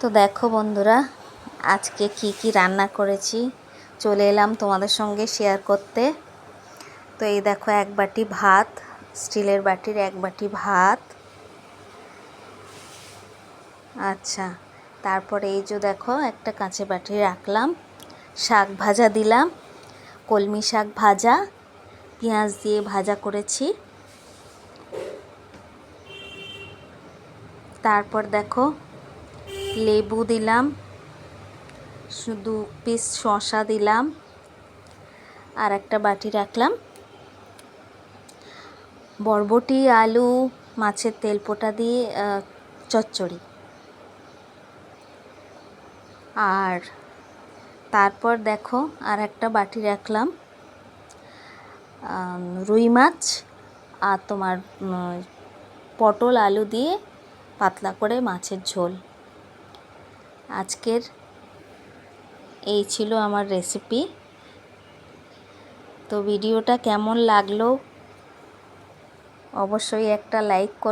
তো দেখো বন্ধুরা, আজকে কি রান্না করেছি চলে এলাম তোমাদের সঙ্গে শেয়ার করতে। তো এই দেখো, এক বাটি ভাত, স্টিলের বাটির এক বাটি ভাত। আচ্ছা, তারপরে এই যে দেখো, একটা কাঁচে বাটি রাখলাম, শাক ভাজা দিলাম, কলমি শাক ভাজা, পেঁয়াজ দিয়ে ভাজা করেছি। তারপর দেখো, লেবু দিলাম, শুধু পিস শসা দিলাম, আর একটা বাটি রাখলাম বরবটি, আলু, মাছের তেলপোটা দিয়ে চচ্চড়ি। আর তারপর দেখো, আর একটা বাটি রাখলাম রুই মাছ আর তোমার পটল আলু দিয়ে পাতলা করে মাছের ঝোল। আজকের এই ছিল আমার রেসিপি। তো ভিডিওটা কেমন লাগলো অবশ্যই একটা লাইক করো।